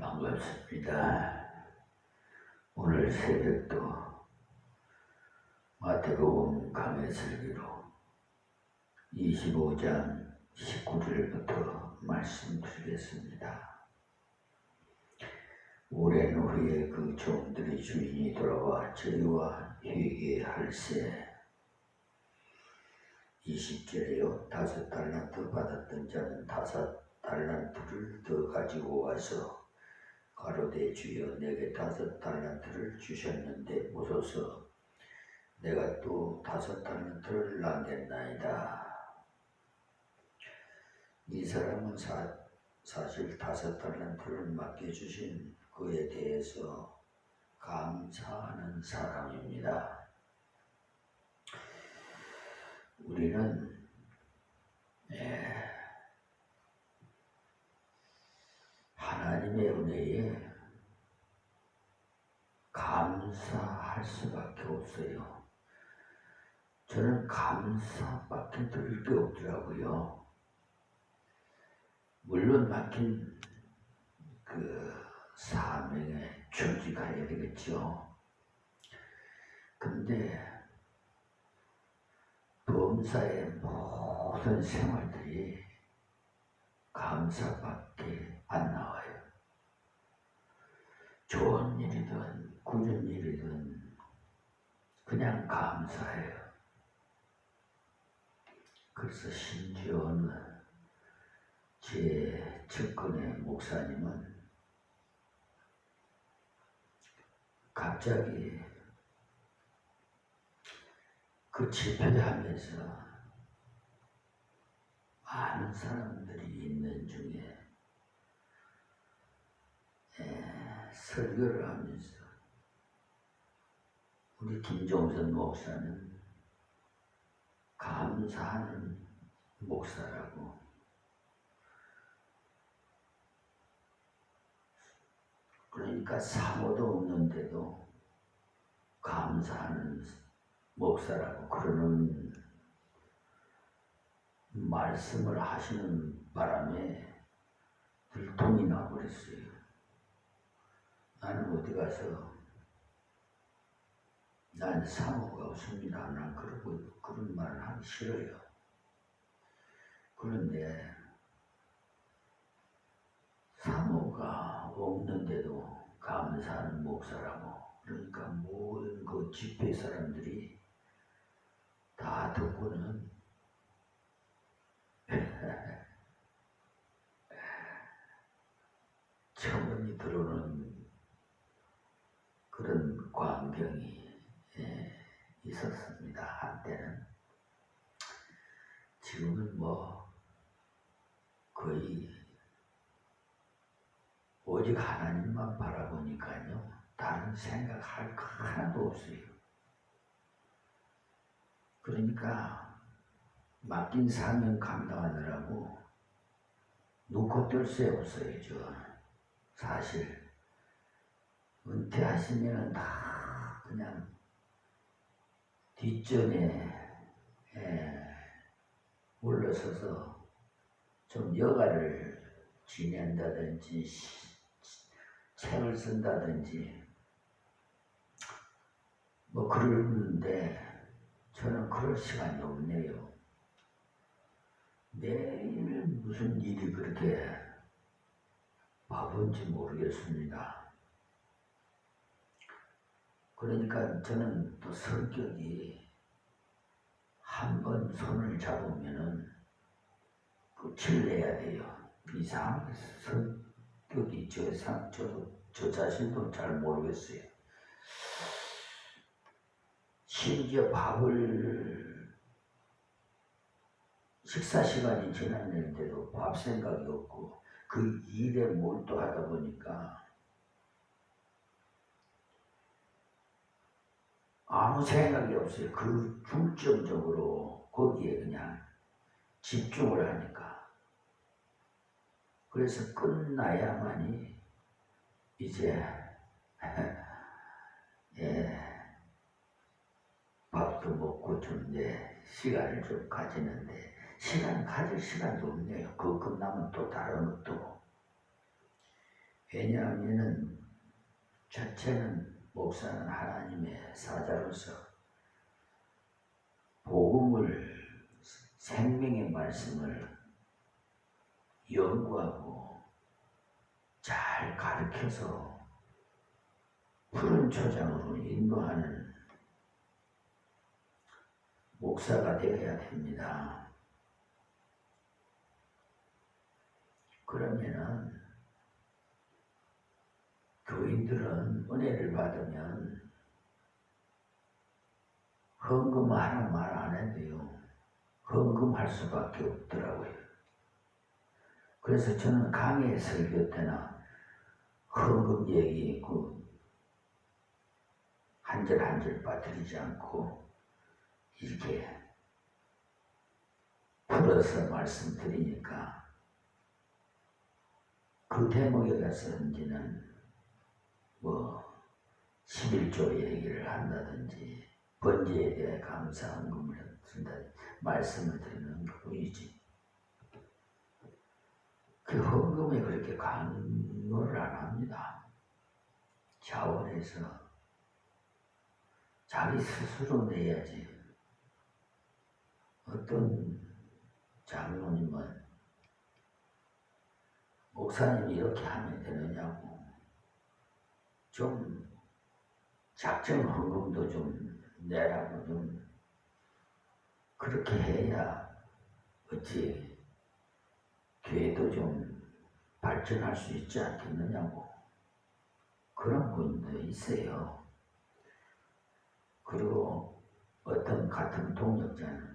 반갑습니다. 오늘 새벽도 마태복음 강해 설교로 25장 19절부터 말씀드리겠습니다. 오랜 후에 그 종들의 주인이 돌아와 저희와 회개할세. 20절에요. 5달란트 받았던 자는 5달란트를 더 가지고 와서 가로되 주여 내게 5달란트를 주셨는데 보소서 내가 또 5달란트를 남겼나이다. 이 사람은 사실 5달란트를 맡겨주신 그에 대해서 감사하는 사람입니다. 우리는 하나님의 은혜에 감사할 수밖에 없어요. 저는 감사밖에 드릴 게 없더라고요. 물론 맡긴 그 사명에 충직해야 되겠죠. 근데 범사의 모든 생활들이 감사밖에 안 나와요. 좋은 일이든 굳은 일이든 그냥 감사해요. 그래서 심지어는 제 측근의 목사님은 갑자기 그 집회하면서 많은 사람들이 있는 중에 설교를 하면서 우리 김종선 목사는 감사하는 목사라고, 그러니까 사모도 없는데도 감사하는 목사라고 그러는 말씀을 하시는 바람에 들통이 나버렸어요. 나는 어디 가서 난 사모가 없습니다. 난 그런 말을 하기 싫어요. 그런데 사모가 없는데도 감사하는 목사라고, 그러니까 모든 그 집회 사람들이 다 듣고는 천원이 들어오는 그런 광경이 있었습니다. 한때는. 지금은 거의 오직 하나님만 바라보니까요, 다른 생각할 거 하나도 없어요. 그러니까 맡긴 사명 감당하느라고 눈코 뜰 새 없어요. 사실 은퇴하시면 다 그냥 뒷전에 올라서서 좀 여가를 지낸다든지 책을 쓴다든지 그러는데 저는 그럴 시간이 없네요. 매일 무슨 일이 그렇게 바쁜지 모르겠습니다. 그러니까 저는 또 성격이 한번 손을 잡으면은 끝을 내야 돼요. 이상하게 성격이 저 자신도 잘 모르겠어요. 심지어 식사 시간이 지났는데도 밥 생각이 없고 그 일에 몰두하다 보니까 아무 생각이 없어요. 그 중점적으로 거기에 그냥 집중을 하니까. 그래서 끝나야만이 이제 밥도 먹고 좀 시간을 좀 가지는데 시간 가질 시간도 없네요. 그거 끝나면 또 다른 것도 왜냐하면은 첫째는 목사는 하나님의 사자로서 복음을, 생명의 말씀을 연구하고 잘 가르쳐서 푸른 초장으로 인도하는 목사가 되어야 됩니다. 그러면은 교인들은 은혜를 받으면 헌금하라는 말 안 해도요. 헌금할 수밖에 없더라고요. 그래서 저는 강의 설교 때나 헌금 얘기했고 한 절 한 절 빠뜨리지 않고 이렇게 풀어서 말씀드리니까 그 대목에 가서 이제는 뭐 11조 얘기를 한다든지 번제에 대해 감사헌금을 드린다 말씀을 드리는 것뿐이지 그 헌금에 그렇게 강요를 안 합니다. 자원해서 자기 스스로 내야지. 어떤 장로님은 목사님이 이렇게 하면 되느냐고 좀 작정 헌금도 좀 내라고 좀 그렇게 해야 어찌 교회도 좀 발전할 수 있지 않겠느냐고 그런 분도 있어요. 그리고 어떤 같은 동역자는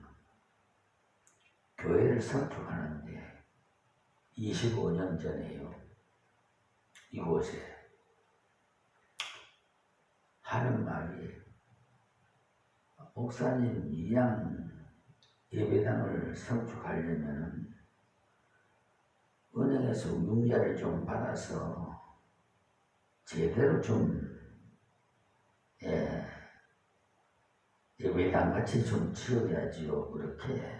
교회를 선출하는데 25년 전에요. 이곳에 하는 말이 목사님 이양 예배당을 선출하려면 은행에서 융자를 좀 받아서 제대로 좀 예배당 같이 좀 지어야지요. 그렇게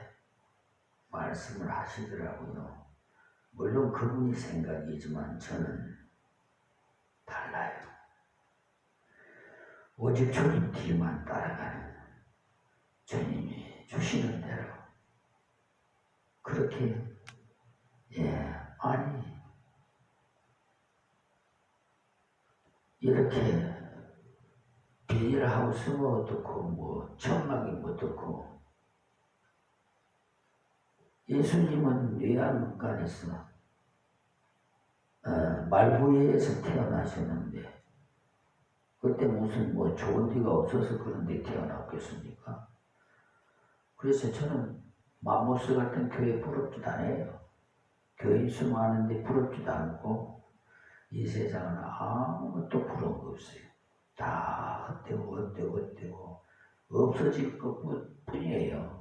말씀을 하시더라고요. 물론 그분이 생각이지만 저는 달라요. 오직 주님 뒤만 따라가는 주님이 주시는 대로 그렇게 아니 이렇게 비닐하우스는 어떻고 뭐 천막이 어떻고 예수님은 뇌암간에서 말부에서 태어나셨는데 그때 무슨 뭐 좋은 데가 없어서 그런 데 태어났겠습니까? 그래서 저는 맘모스 같은 교회 부럽지도 않아요. 교인 수 많은데 부럽지도 않고 이 세상은 아무것도 부러운 거 없어요. 다 헛되고 없어질 것뿐이에요.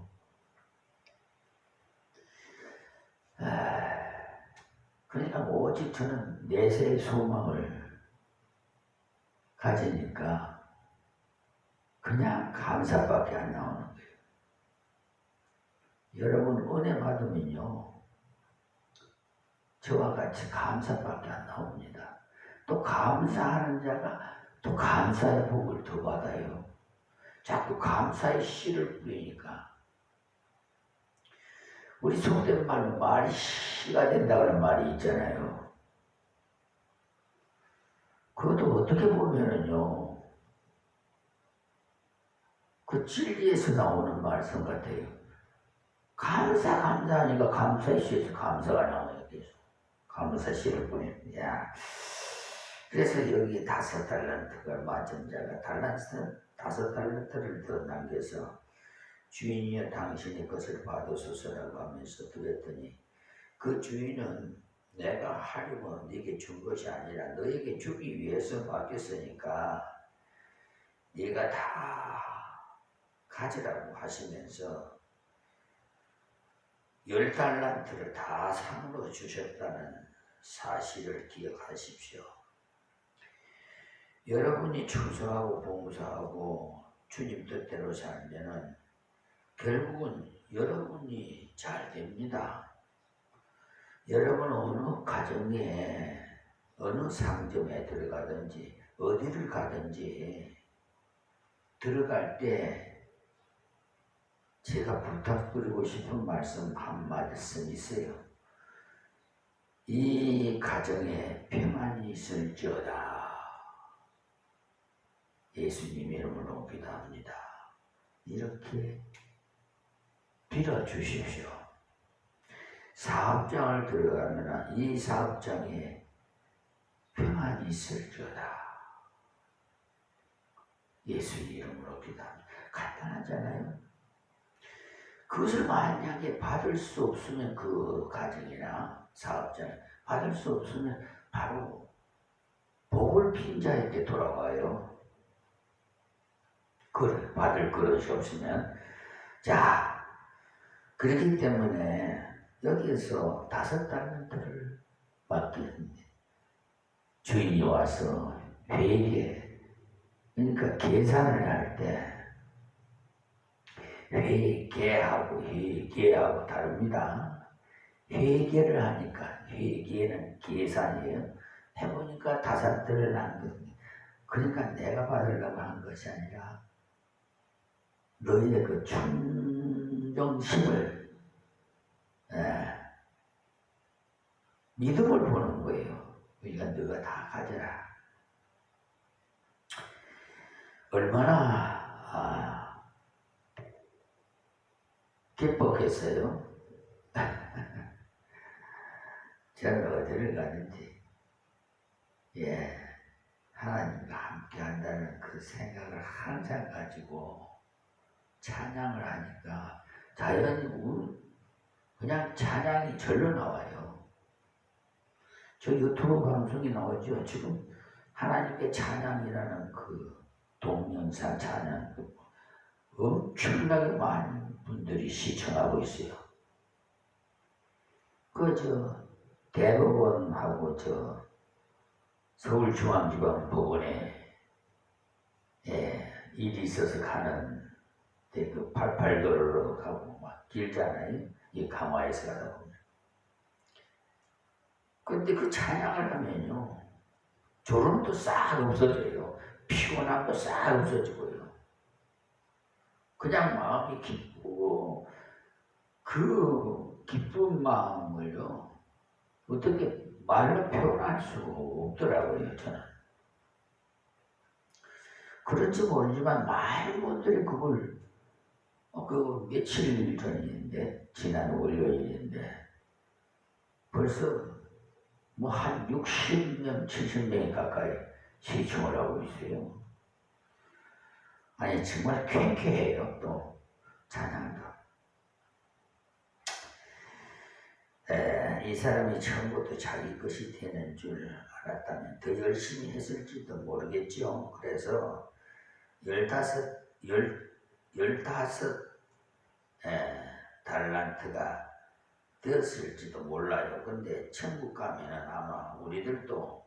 그러니까 오직 저는 내세의 소망을 가지니까 그냥 감사밖에 안 나오는 거예요. 여러분 은혜 받으면요 저와 같이 감사밖에 안 나옵니다. 또 감사하는 자가 또 감사의 복을 더 받아요. 자꾸 감사의 씨를 뿌리니까 우리 속된 말로 말이 씨가 된다는 말이 있잖아요. 그것도 어떻게 보면은요 그 진리에서 나오는 말씀 같아요. 감사하니까 감사의 씨에서 감사가 나오는 거죠. 감사 씨를 뿌립니다. 그래서 여기 5달란트가 맞은 자가 5달란트를 더 남겨서 주인이여 당신의 것을 받으소서라고 하면서 드렸더니 그 주인은 내가 하려고 네게 준 것이 아니라 너에게 주기 위해서 맡겼으니까 네가 다 가지라고 하시면서 10달란트를 다 상으로 주셨다는 사실을 기억하십시오. 여러분이 충성하고 봉사하고 주님 뜻대로 살면은 결국은 여러분이 잘 됩니다. 여러분 어느 가정에 어느 상점에 들어가든지 어디를 가든지 들어갈 때 제가 부탁드리고 싶은 말씀 한 말씀 있어요. 이 가정에 평안이 있을지어다. 예수님 이름으로 기도합니다. 이렇게 빌어주십시오. 사업장을 들어가면 이 사업장에 평안이 있을지어다. 예수 이름으로 기도합니다. 간단하잖아요. 그것을 만약에 받을 수 없으면 그 가정이나 사업장에 받을 수 없으면 바로 복을 빈 자에게 돌아와요. 받을 그릇이 없으면. 자, 그렇기 때문에 여기에서 5달란트를 맡겼는데 주인이 와서 회계, 그러니까 계산을 할 때 회계하고 다릅니다. 회계를 하니까 회계는 계산이에요. 해보니까 5달을 한 거거든요. 그러니까 내가 받으려고 한 것이 아니라 너희의 그 충정심을 믿음을 보는 거예요. 그러니까 너가 다 가져라. 얼마나 기뻤겠어요. 저는 어디를 가든지 하나님과 함께 한다는 그 생각을 항상 가지고 찬양을 하니까 자연히 그냥 찬양이 절로 나와요. 저 유튜브 방송이 나오죠. 지금 하나님께 찬양이라는 그 동영상 찬양 엄청나게 많은 분들이 시청하고 있어요. 대법원하고 서울중앙지방법원에 일이 있어서 가는 그 88도로로 가고 막 길잖아요. 이 강화에서 가다 보면. 근데 그 찬양을 하면요, 졸음도 싹 없어져요. 피곤함도 싹 없어지고요. 그냥 마음이 기쁘고 그 기쁜 마음을요 어떻게 말로 표현할 수가 없더라고요. 저는 그런지 모르지만 많은 분들이 그걸 그 며칠 전인데 지난 월요일인데 벌써 뭐 한 60명, 70명이 가까이 시청을 하고 있어요. 아니 정말 쾌쾌해요. 또 찬양도. 이 사람이 처음부터 자기 것이 되는 줄 알았다면 더 열심히 했을지도 모르겠죠. 그래서 15 달란트가 되었을지도 몰라요. 근데 천국 가면은 아마 우리들도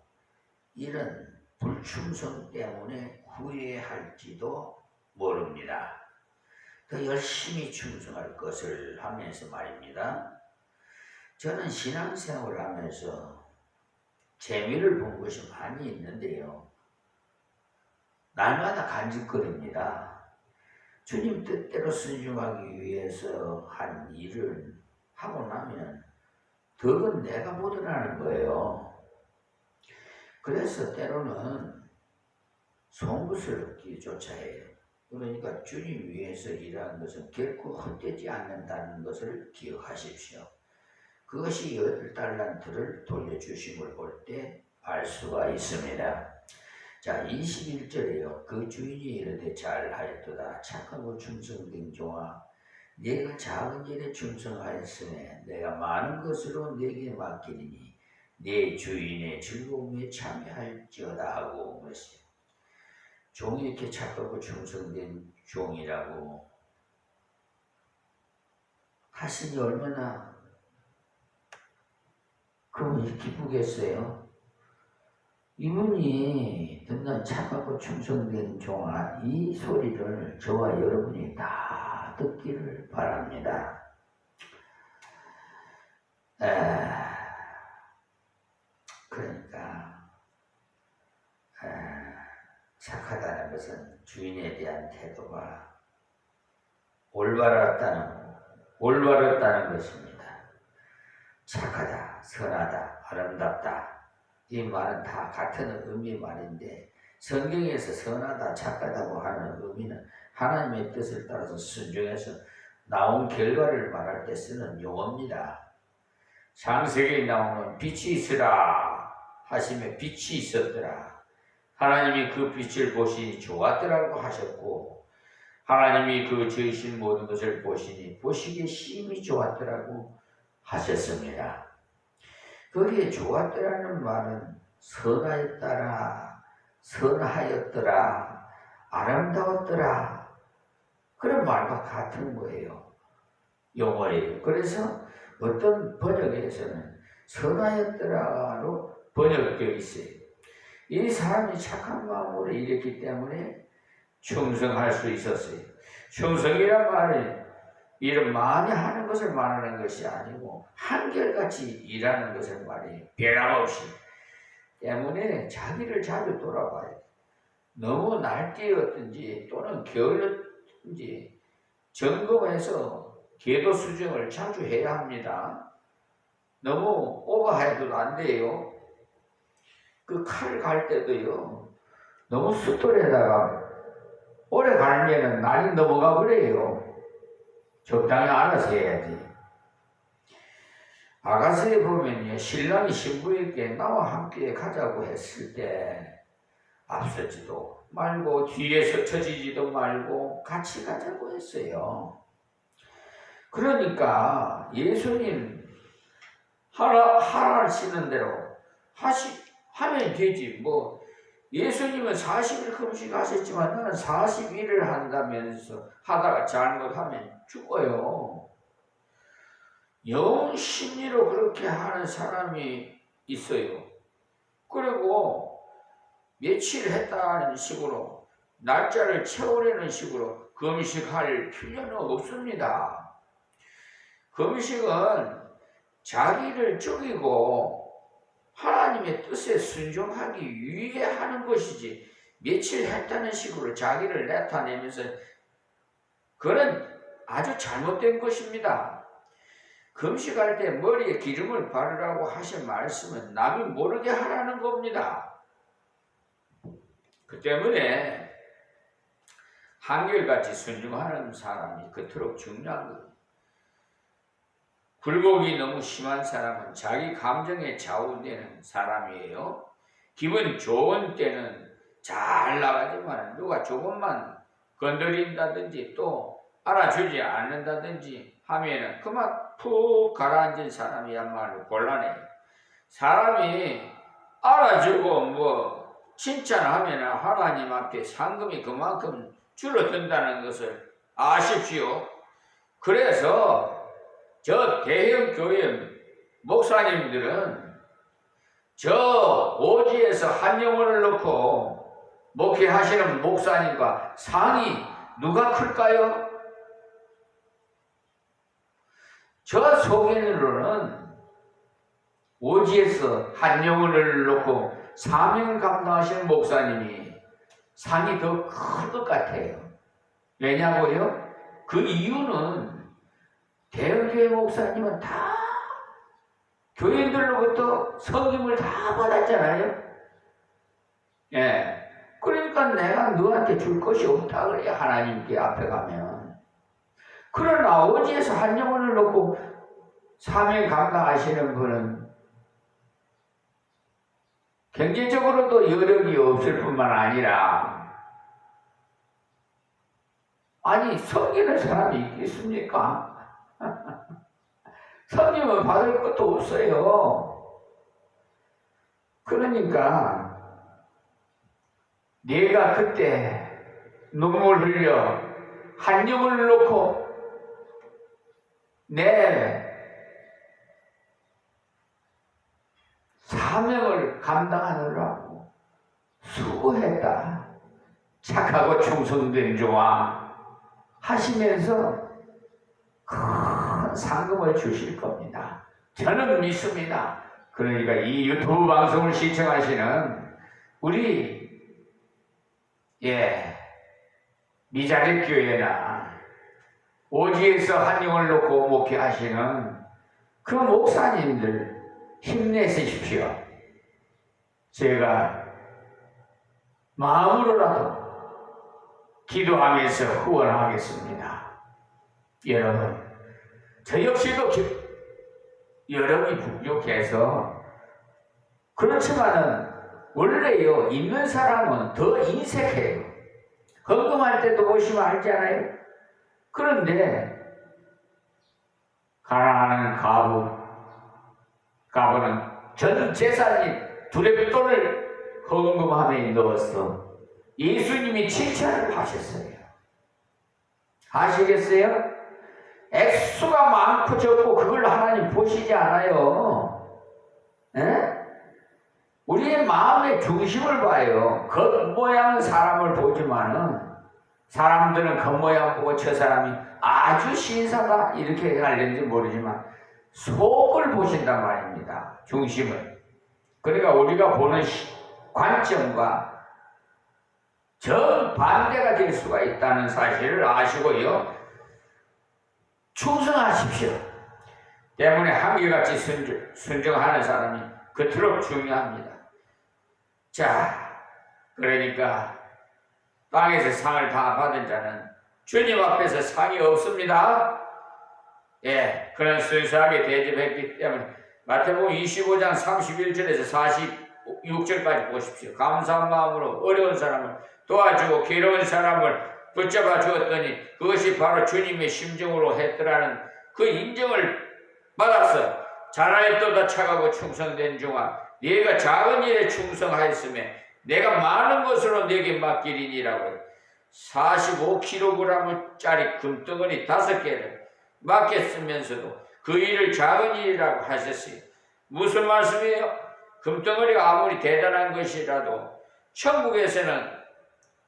이런 불충성 때문에 후회할지도 모릅니다. 더 열심히 충성할 것을 하면서 말입니다. 저는 신앙생활을 하면서 재미를 본 것이 많이 있는데요. 날마다 간직거립니다. 주님 뜻대로 순종하기 위해서 한 일을 하고 나면 덕은 내가 묻어나는 거예요. 그래서 때로는 송구스럽기조차 해요. 그러니까 주님 위해서 일하는 것은 결코 헛되지 않는다는 것을 기억하십시오. 그것이 10달란트를 돌려주심을 볼 때 알 수가 있습니다. 자, 21절에요. 그 주인이 이르되 잘하였도다. 착하고 충성된 종아, 네가 작은 일에 충성하였으니 내가 많은 것으로 네게 맡기리니 네 주인의 즐거움에 참여할지어다 하고 그랬어요. 종이 이렇게 착하고 충성된 종이라고 하시니 얼마나 그분이 기쁘겠어요. 이분이 듣는 착하고 충성된 종아, 이 소리를 저와 여러분이 다 듣기를 바랍니다. 그러니까 착하다는 것은 주인에 대한 태도가 올바랐다는 것입니다. 착하다, 선하다, 아름답다, 이 말은 다 같은 의미 말인데 성경에서 선하다, 착하다고 하는 의미는 하나님의 뜻을 따라서 순종해서 나온 결과를 말할 때 쓰는 용어입니다. 창세기에 나오는 빛이 있으라 하시며 빛이 있었더라. 하나님이 그 빛을 보시니 좋았더라고 하셨고, 하나님이 그 지으신 모든 것을 보시니 보시기에 심히 좋았더라고 하셨습니다. 거기에 좋았더라는 말은 선하였더라, 선하였더라, 아름다웠더라, 그런 말과 같은 거예요. 용어예요. 그래서 어떤 번역에서는 선하였더라로 번역되어 있어요. 이 사람이 착한 마음으로 일했기 때문에 충성할 수 있었어요. 충성이란 말은 일을 많이 하는 것을 말하는 것이 아니고 한결같이 일하는 것을 말해요. 변함없이. 때문에 자기를 자주 돌아봐야 돼요. 너무 날뛰었든지 또는 게을렀든지 점검해서 궤도 수정을 자주 해야 합니다. 너무 오버해도 안 돼요. 그 칼 갈 때도요, 너무 숫돌에다가 오래 갈면은 날이 넘어가 버려요. 적당히 알아서 해야지. 아가서에 보면요, 신랑이 신부에게 나와 함께 가자고 했을 때 앞서지도 말고 뒤에서 처지지도 말고 같이 가자고 했어요. 그러니까 예수님 하라시는 대로 하면 되지. 뭐 예수님은 40일 금식하셨지만 나는 40일을 한다면서 하다가 잘못하면 죽어요. 영 심리로 그렇게 하는 사람이 있어요. 그리고 며칠 했다는 식으로 날짜를 채우려는 식으로 금식할 필요는 없습니다. 금식은 자기를 죽이고 하나님의 뜻에 순종하기 위해 하는 것이지, 며칠 했다는 식으로 자기를 나타내면서, 그건 아주 잘못된 것입니다. 금식할 때 머리에 기름을 바르라고 하신 말씀은 남이 모르게 하라는 겁니다. 그 때문에 한결같이 순종하는 사람이 그토록 중요한 거예요. 굴곡이 너무 심한 사람은 자기 감정에 좌우되는 사람이에요. 기분 좋은 때는 잘 나가지만 누가 조금만 건드린다든지 또 알아주지 않는다든지 하면은 그만 푹 가라앉은 사람이야말로 곤란해요. 사람이 알아주고 뭐 칭찬하면은 하나님 앞에 상금이 그만큼 줄어든다는 것을 아십시오. 그래서 저 대형 교회 목사님들은 저 오지에서 한 영혼을 놓고 목회하시는 목사님과 상이 누가 클까요? 저 소견으로는 오지에서 한 영혼을 놓고 사명을 감당하시는 목사님이 상이 더 클 것 같아요. 왜냐고요? 그 이유는 대형교회 목사님은 다 교인들로부터 섬김을 다 받았잖아요. 예. 그러니까 내가 너한테 줄 것이 없다 그래요. 하나님께 앞에 가면. 그러나 오지에서 한 영혼을 놓고 사명 감당하시는 분은 경제적으로도 여력이 없을 뿐만 아니라, 아니 섬기는 사람이 있겠습니까? 섬기면 받을 것도 없어요. 그러니까 내가 그때 눈물 흘려 한 영혼을 놓고 내 사명을 감당하느라고 수고했다, 착하고 충성된 종아 하시면서 큰 상금을 주실 겁니다. 저는 믿습니다. 그러니까 이 유튜브 방송을 시청하시는 우리 미자립 교회나 오지에서 한 영을 놓고 목회하시는 그 목사님들 힘내십시오. 제가 마음으로라도 기도하면서 후원하겠습니다. 여러분, 저 역시도 여러분이 부족해서 그렇지만은 원래요, 있는 사람은 더 인색해요. 헌금할 때도 보시면 알잖아요. 그런데 가난한 가부는 전 재산이 두레돈을 헌금함에 넣었어. 예수님이 칭찬을 하셨어요. 아시겠어요? 액수가 많고 적고 그걸 하나님 보시지 않아요. 우리의 마음의 중심을 봐요. 겉모양은 사람을 보지만은 사람들은 겉모양 보고 저 사람이 아주 신사다 이렇게 알는지 모르지만 속을 보신단 말입니다. 중심을. 그러니까 우리가 보는 관점과 정반대가 될 수가 있다는 사실을 아시고요. 충성하십시오. 때문에 한결같이 순종하는 사람이 그토록 중요합니다. 자, 그러니까 땅에서 상을 다 받은 자는 주님 앞에서 상이 없습니다. 그런 순수하게 대접했기 때문에 마태복음 25장 31절에서 46절까지 보십시오. 감사한 마음으로 어려운 사람을 도와주고 괴로운 사람을 붙잡아 주었더니 그것이 바로 주님의 심정으로 했더라는 그 인정을 받아서 잘하였도다 착하고 충성된 종아, 네가 작은 일에 충성하였으며 내가 많은 것으로 네게 맡기리니라고 45kg짜리 금덩어리 5개를 맡겼으면서도 그 일을 작은 일이라고 하셨어요. 무슨 말씀이에요? 금덩어리가 아무리 대단한 것이라도 천국에서는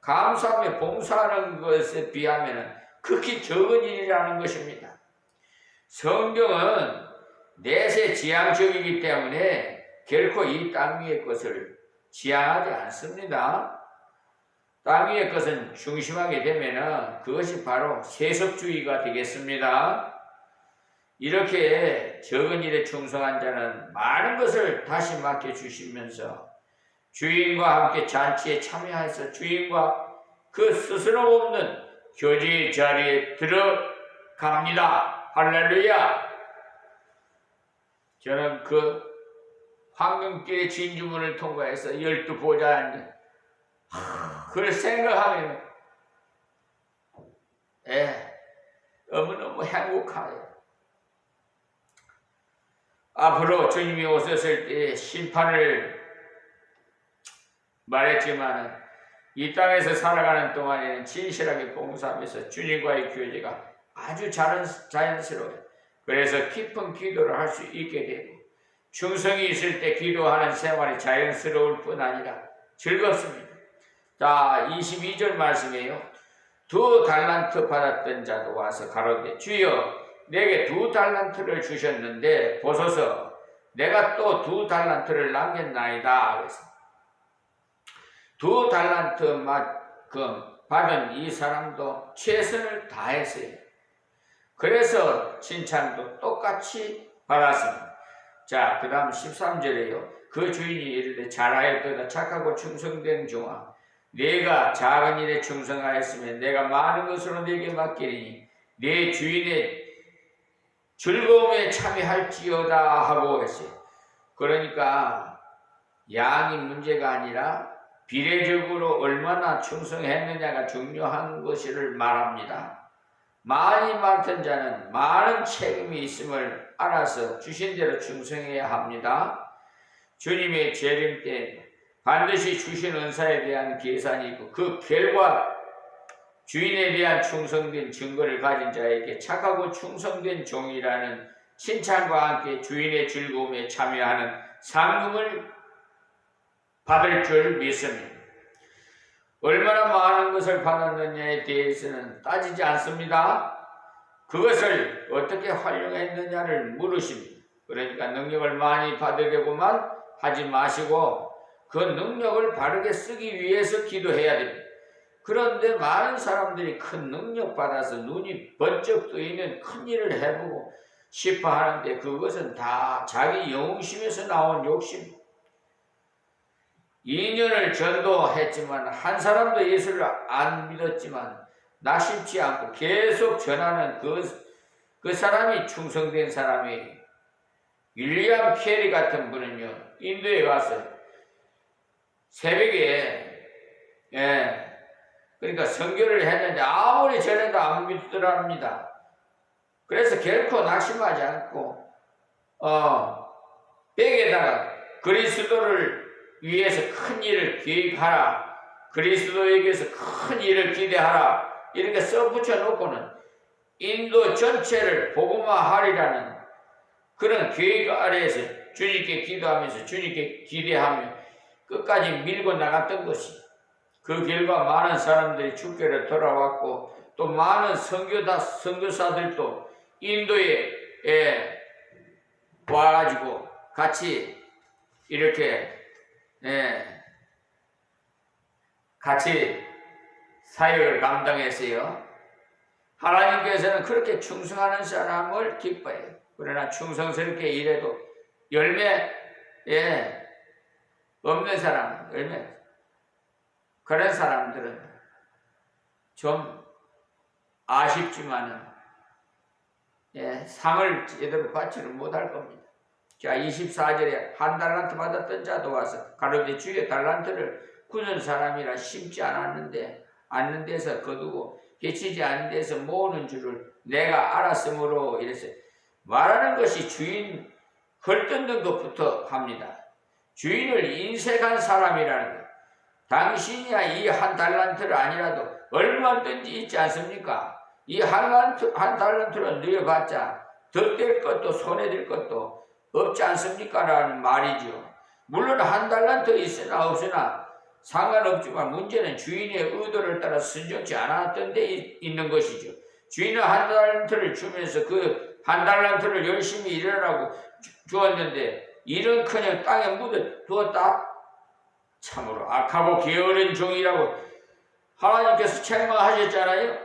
감사하며 봉사하는 것에 비하면 극히 적은 일이라는 것입니다. 성경은 내세 지향적이기 때문에 결코 이 땅 위의 것을 지향하지 않습니다. 땅 위의 것은 중심하게 되면 그것이 바로 세속주의가 되겠습니다. 이렇게 적은 일에 충성한 자는 많은 것을 다시 맡겨주시면서 주인과 함께 잔치에 참여해서 주인과 그 스스럼 없는 교제의 자리에 들어갑니다. 할렐루야! 저는 그 황금길의 진주문을 통과해서 12보좌 앉은 그걸 생각하면 너무너무 행복해요. 앞으로 주님이 오셨을 때 심판을 말했지만 이 땅에서 살아가는 동안에는 진실하게 봉사하면서 주님과의 교제가 아주 자연스러워요. 그래서 깊은 기도를 할 수 있게 되고 충성이 있을 때 기도하는 생활이 자연스러울 뿐 아니라 즐겁습니다. 자, 22절 말씀이에요. 2달란트 받았던 자도 와서 가로되 주여 내게 2달란트를 주셨는데 보소서 내가 또 2달란트를 남겼나이다. 그래서 2달란트만큼 받은 이 사람도 최선을 다했어요. 그래서 칭찬도 똑같이 받았습니다. 자, 그 다음 13절에요. 그 주인이 이르되 잘하였도다 착하고 충성된 종아, 네가 작은 일에 충성하였으면 내가 많은 것으로 네게 맡기리니 네 주인의 즐거움에 참여할지어다 하고 했어요. 그러니까 양이 문제가 아니라 비례적으로 얼마나 충성했느냐가 중요한 것을 말합니다. 많이 맡은 자는 많은 책임이 있음을 알아서 주신 대로 충성해야 합니다. 주님의 재림 때 반드시 주신 은사에 대한 계산이 있고 그 결과 주인에 대한 충성된 증거를 가진 자에게 착하고 충성된 종이라는 칭찬과 함께 주인의 즐거움에 참여하는 상금을 받을 줄 믿습니다. 얼마나 많은 것을 받았느냐에 대해서는 따지지 않습니다. 그것을 어떻게 활용했느냐를 물으십니다. 그러니까 능력을 많이 받으려고만 하지 마시고 그 능력을 바르게 쓰기 위해서 기도해야 됩니다. 그런데 많은 사람들이 큰 능력 받아서 눈이 번쩍 뜨이는 큰 일을 해보고 싶어 하는데 그것은 다 자기 영웅심에서 나온 욕심. 2년을 전도했지만 한 사람도 예수를 안 믿었지만 낙심치 않고 계속 전하는 그 사람이 충성된 사람이 윌리엄 캐리 같은 분은요, 인도에 가서 새벽에 그러니까 선교를 했는데 아무리 전해도 안 믿더랍니다. 그래서 결코 낙심하지 않고 백에다가 그리스도를 위해서 큰 일을 계획하라, 그리스도에게서 큰 일을 기대하라 이렇게 써붙여 놓고는 인도 전체를 복음화하리라는 그런 계획 아래에서 주님께 기도하면서 주님께 기대하며 끝까지 밀고 나갔던 것이, 그 결과 많은 사람들이 주께로 돌아왔고 또 많은 선교사들도 인도에 와가지고 같이 이렇게 같이 사역을 감당했어요. 하나님께서는 그렇게 충성하는 사람을 기뻐해요. 그러나 충성스럽게 일해도 열매 없는 사람, 그런 사람들은 좀 아쉽지만은 상을 제대로 받지를 못할 겁니다. 자, 24절에 한 달란트 받았던 자도 와서 가로되 주의 달란트를 굳은 사람이라 심지 않는 데서 거두고 해치지 않은 데서 모으는 줄을 내가 알았으므로 이랬어요. 말하는 것이 주인 헐뜯는 것부터 합니다. 주인을 인색한 사람이라는 것. 당신이야 이 한 달란트를 아니라도 얼마든지 있지 않습니까? 이 한 달란트를 누려봤자 덧댈 것도 손해될 것도 없지 않습니까? 라는 말이죠. 물론 한 달란트 있으나 없으나 상관없지만 문제는 주인의 의도를 따라 순종치 않았던 데 있는 것이죠. 주인은 한 달란트를 주면서 그 한 달란트를 열심히 일하라고 주었는데 일은커녕 땅에 묻어 두었다. 참으로 악하고 게으른 종이라고 하나님께서 책망하셨잖아요.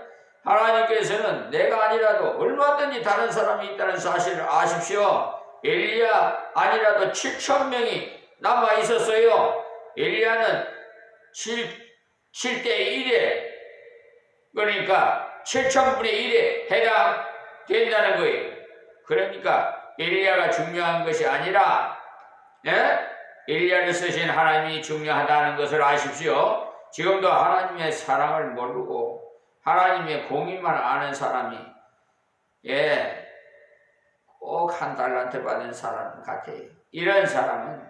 하나님께서는 내가 아니라도 얼마든지 다른 사람이 있다는 사실을 아십시오. 엘리야 아니라도 7,000명이 남아 있었어요. 엘리야는 7대 1에 그러니까 7,000분의 1에 해당된다는 거예요. 그러니까 엘리야가 중요한 것이 아니라 엘리야를 쓰신 하나님이 중요하다는 것을 아십시오. 지금도 하나님의 사랑을 모르고 하나님의 공의만 아는 사람이 꼭 한 달란트 받은 사람 같아요. 이런 사람은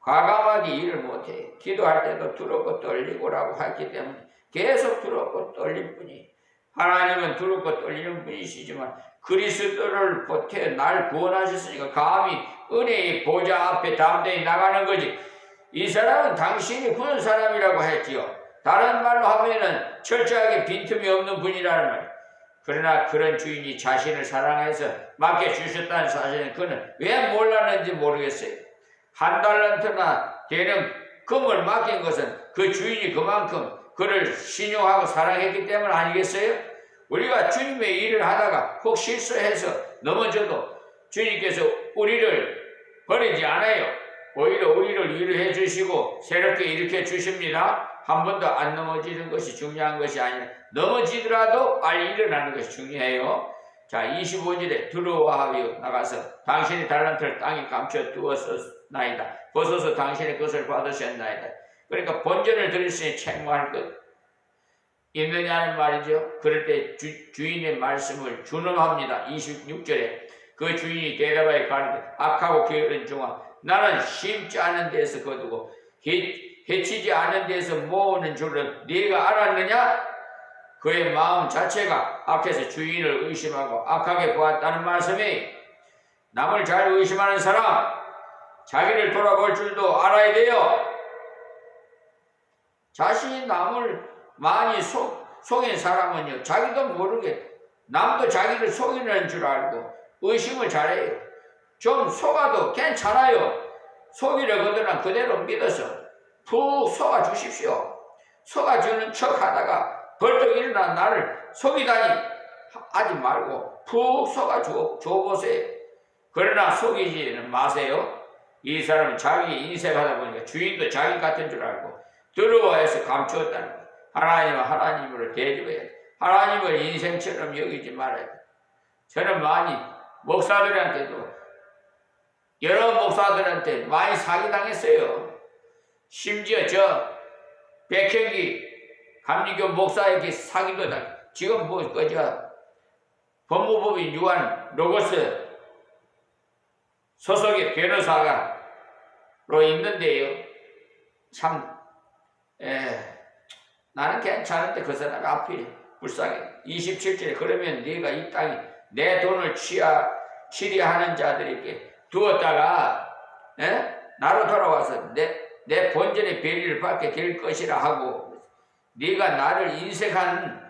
과감하게 일을 못해요. 기도할 때도 두렵고 떨리고라고 했기 때문에 계속 두렵고 떨릴 뿐이, 하나님은 두렵고 떨리는 분이시지만 그리스도를 보태 날 구원하셨으니까 감히 은혜의 보좌 앞에 담대히 나가는 거지. 이 사람은 당신이 구는 사람이라고 했지요. 다른 말로 하면은 철저하게 빈틈이 없는 분이라는 말. 그러나 그런 주인이 자신을 사랑해서 맡겨주셨다는 사실은 그는 왜 몰랐는지 모르겠어요. 한 달란트나 되는 금을 맡긴 것은 그 주인이 그만큼 그를 신용하고 사랑했기 때문 아니겠어요? 우리가 주님의 일을 하다가 혹 실수해서 넘어져도 주님께서 우리를 버리지 않아요. 오히려 우리를 위로해 주시고 새롭게 일으켜 주십니다. 한 번도 안 넘어지는 것이 중요한 것이 아니라 넘어지더라도 빨리 일어나는 것이 중요해요. 자, 25절에 들어와 하여 나가서 당신의 달란트를 땅에 감춰 두었나이다. 벗어서 당신의 것을 받으셨나이다. 그러니까 본전을 드릴 수 있는 책망할 것 있느냐는 말이죠. 그럴 때 주인의 말씀을 준엄합니다. 26절에 그 주인이 대답하여 가는데 악하고 게으른 종아, 나는 심지 않은 데서 거두고 해치지 않은 데서 모으는 줄은 네가 알았느냐? 그의 마음 자체가 악해서 주인을 의심하고 악하게 보았다는 말씀이, 남을 잘 의심하는 사람 자기를 돌아볼 줄도 알아야 돼요. 자신이 남을 많이 속인 사람은요, 자기도 모르게 남도 자기를 속이는 줄 알고 의심을 잘해요. 좀 속아도 괜찮아요. 속이려거든 그대로 믿어서 푹 속아 주십시오. 속아주는 척 하다가 벌떡 일어나 나를 속이다니 하지 말고 푹 속아줘보세요. 그러나 속이지는 마세요. 이 사람은 자기 인색하다 보니까 주인도 자기 같은 줄 알고 두려워해서 감추었다는 거예요. 하나님은 하나님으로 대접해야 돼. 하나님을 인생처럼 여기지 말아야 돼. 저는 많이 목사들한테도 여러 목사들한테 많이 사기당했어요. 심지어 저 백현기 감리교 목사에게 사기도 당했어요. 지금 법무법인 유한 로고스 소속의 변호사로 있는데요. 참 나는 괜찮은데 그 사람이 앞이 불쌍해. 27절에 그러면 네가 이 땅에 내 돈을 취리하는 자들에게 두었다가 나로 돌아와서 내 본전의 배리를 받게 될 것이라 하고 네가 나를 인색하는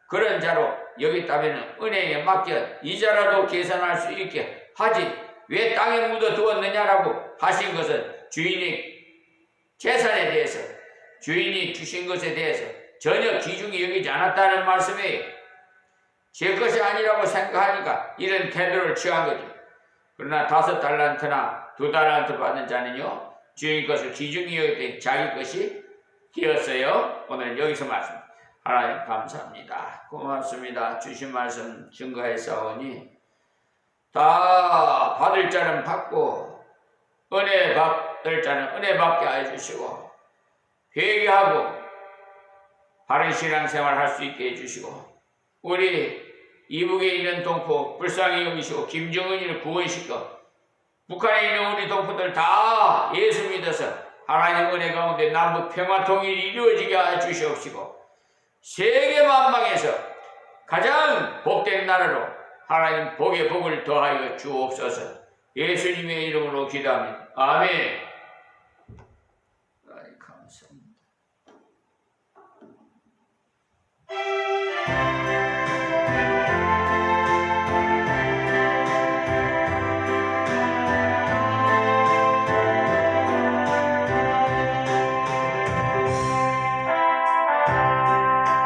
그런 자로 여기다면 은혜에 맡겨 이자라도 계산할 수 있게 하지 왜 땅에 묻어 두었느냐라고 하신 것은 주인의 재산에 대해서 주인이 주신 것에 대해서 전혀 귀중히 여기지 않았다는 말씀이에요. 제 것이 아니라고 생각하니까 이런 태도를 취한 거죠. 그러나 5달란트나 2달란트 받은 자는요 주인 것을 귀중히 여길 때 자기 것이 되었어요. 오늘 여기서 말씀. 하나님 감사합니다. 고맙습니다. 주신 말씀 증거했사오니 다 받을 자는 받고 은혜 받을 자는 은혜 받게 해주시고 회개하고 바른 신앙생활 할 수 있게 해주시고 우리 이북에 있는 동포 불쌍히 여기시고 김정은이를 구원시켜 북한에 있는 우리 동포들 다 예수 믿어서 하나님 은혜 가운데 남북 평화 통일이 이루어지게 해주시옵시고 세계 만방에서 가장 복된 나라로 하나님 복의 복을 더하여 주옵소서. 예수님의 이름으로 기도합니다. 아멘. 감사합니다.